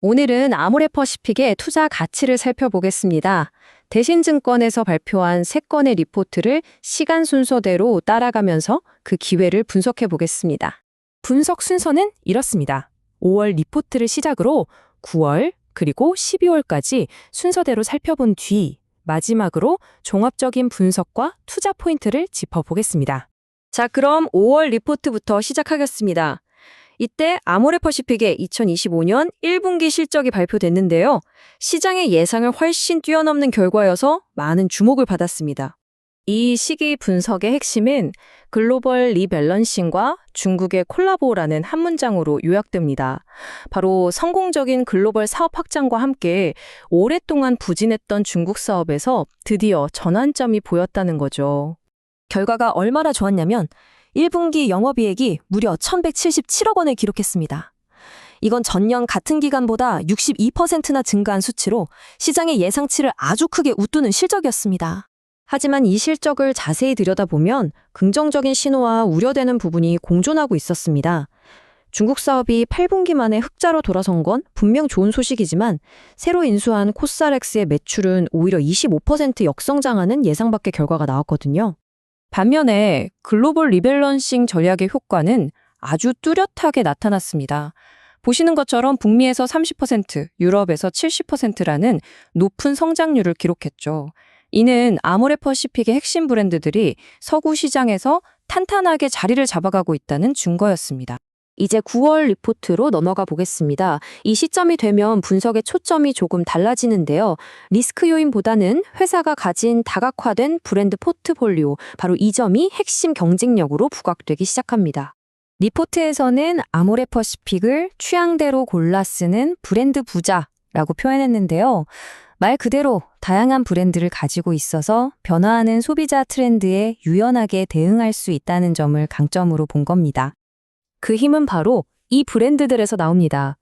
오늘은 아모레퍼시픽의 투자 가치를 살펴보겠습니다. 대신증권에서 발표한 3건의 리포트를 시간 순서대로 따라가면서 그 기회를 분석해 보겠습니다. 분석 순서는 이렇습니다. 5월 리포트를 시작으로 9월 그리고 12월까지 순서대로 살펴본 뒤 마지막으로 종합적인 분석과 투자 포인트를 짚어보겠습니다. 자, 그럼 5월 리포트부터 시작하겠습니다. 이때 아모레퍼시픽의 2025년 1분기 실적이 발표됐는데요. 시장의 예상을 훨씬 뛰어넘는 결과여서 많은 주목을 받았습니다. 이 시기 분석의 핵심은 글로벌 리밸런싱과 중국의 콜라보라는 한 문장으로 요약됩니다. 바로 성공적인 글로벌 사업 확장과 함께 오랫동안 부진했던 중국 사업에서 드디어 전환점이 보였다는 거죠. 결과가 얼마나 좋았냐면 1분기 영업이익이 무려 1,177억 원을 기록했습니다. 이건 전년 같은 기간보다 62%나 증가한 수치로 시장의 예상치를 아주 크게 웃도는 실적이었습니다. 하지만 이 실적을 자세히 들여다보면 긍정적인 신호와 우려되는 부분이 공존하고 있었습니다. 중국 사업이 8분기 만에 흑자로 돌아선 건 분명 좋은 소식이지만 새로 인수한 코스알엑스의 매출은 오히려 25% 역성장하는 예상 밖의 결과가 나왔거든요. 반면에 글로벌 리밸런싱 전략의 효과는 아주 뚜렷하게 나타났습니다. 보시는 것처럼 북미에서 30%, 유럽에서 70%라는 높은 성장률을 기록했죠. 이는 아모레퍼시픽의 핵심 브랜드들이 서구 시장에서 탄탄하게 자리를 잡아가고 있다는 증거였습니다. 이제 9월 리포트로 넘어가 보겠습니다. 이 시점이 되면 분석의 초점이 조금 달라지는데요. 리스크 요인보다는 회사가 가진 다각화된 브랜드 포트폴리오, 바로 이 점이 핵심 경쟁력으로 부각되기 시작합니다. 리포트에서는 아모레퍼시픽을 취향대로 골라 쓰는 브랜드 부자라고 표현했는데요. 말 그대로 다양한 브랜드를 가지고 있어서 변화하는 소비자 트렌드에 유연하게 대응할 수 있다는 점을 강점으로 본 겁니다. 그 힘은 바로 이 브랜드들에서 나옵니다.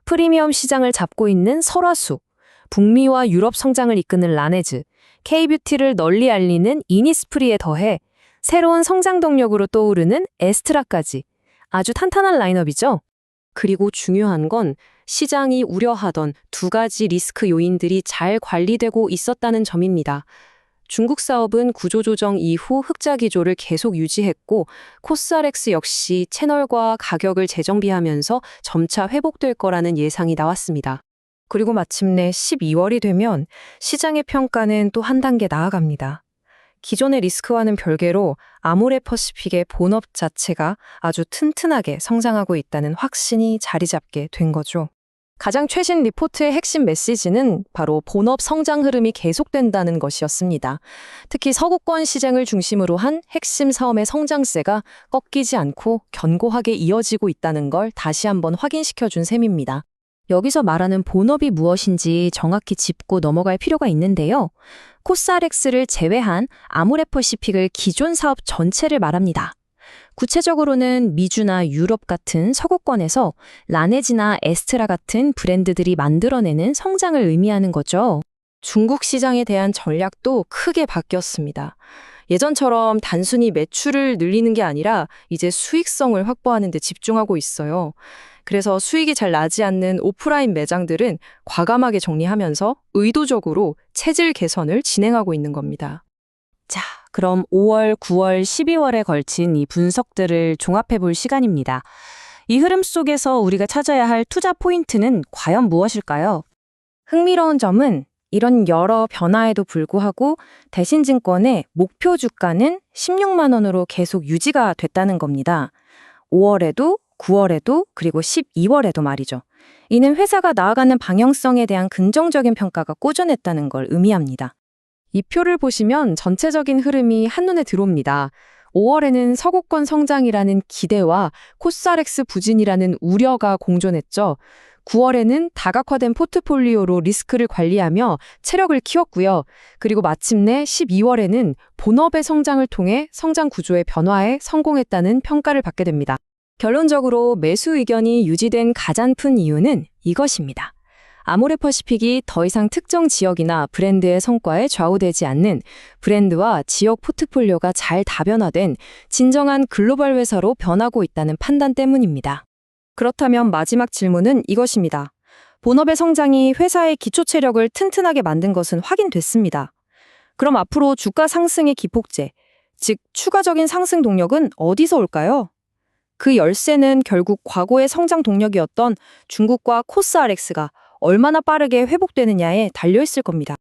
프리미엄 시장을 잡고 있는 설화수, 북미와 유럽 성장을 이끄는 라네즈, K뷰티를 널리 알리는 이니스프리에 더해 새로운 성장 동력으로 떠오르는 에스트라까지 아주 탄탄한 라인업이죠. 그리고 중요한 건 시장이 우려하던 2가지 리스크 요인들이 잘 관리되고 있었다는 점입니다. 중국 사업은 구조조정 이후 흑자 기조를 계속 유지했고 코스알엑스 역시 채널과 가격을 재정비하면서 점차 회복될 거라는 예상이 나왔습니다. 그리고 마침내 12월이 되면 시장의 평가는 또 한 단계 나아갑니다. 기존의 리스크와는 별개로 아모레퍼시픽의 본업 자체가 아주 튼튼하게 성장하고 있다는 확신이 자리 잡게 된 거죠. 가장 최신 리포트의 핵심 메시지는 바로 본업 성장 흐름이 계속된다는 것이었습니다. 특히 서구권 시장을 중심으로 한 핵심 사업의 성장세가 꺾이지 않고 견고하게 이어지고 있다는 걸 다시 한번 확인시켜준 셈입니다. 여기서 말하는 본업이 무엇인지 정확히 짚고 넘어갈 필요가 있는데요. 코스알엑스를 제외한 아모레퍼시픽을 기존 사업 전체를 말합니다. 구체적으로는 미주나 유럽 같은 서구권에서 라네즈나 에스트라 같은 브랜드들이 만들어내는 성장을 의미하는 거죠. 중국 시장에 대한 전략도 크게 바뀌었습니다. 예전처럼 단순히 매출을 늘리는 게 아니라 이제 수익성을 확보하는 데 집중하고 있어요. 그래서 수익이 잘 나지 않는 오프라인 매장들은 과감하게 정리하면서 의도적으로 체질 개선을 진행하고 있는 겁니다. 자, 그럼 5월, 9월, 12월에 걸친 이 분석들을 종합해 볼 시간입니다. 이 흐름 속에서 우리가 찾아야 할 투자 포인트는 과연 무엇일까요? 흥미로운 점은 이런 여러 변화에도 불구하고 대신증권의 목표 주가는 16만 원으로 계속 유지가 됐다는 겁니다. 5월에도 9월에도 그리고 12월에도 말이죠. 이는 회사가 나아가는 방향성에 대한 긍정적인 평가가 꾸준했다는 걸 의미합니다. 이 표를 보시면 전체적인 흐름이 한눈에 들어옵니다. 5월에는 서구권 성장이라는 기대와 코스알엑스 부진이라는 우려가 공존했죠. 9월에는 다각화된 포트폴리오로 리스크를 관리하며 체력을 키웠고요. 그리고 마침내 12월에는 본업의 성장을 통해 성장 구조의 변화에 성공했다는 평가를 받게 됩니다. 결론적으로 매수 의견이 유지된 가장 큰 이유는 이것입니다. 아모레퍼시픽이 더 이상 특정 지역이나 브랜드의 성과에 좌우되지 않는 브랜드와 지역 포트폴리오가 잘 다변화된 진정한 글로벌 회사로 변하고 있다는 판단 때문입니다. 그렇다면 마지막 질문은 이것입니다. 본업의 성장이 회사의 기초 체력을 튼튼하게 만든 것은 확인됐습니다. 그럼 앞으로 주가 상승의 기폭제, 즉 추가적인 상승 동력은 어디서 올까요? 그 열쇠는 결국 과거의 성장 동력이었던 중국과 코스RX가 얼마나 빠르게 회복되느냐에 달려 있을 겁니다.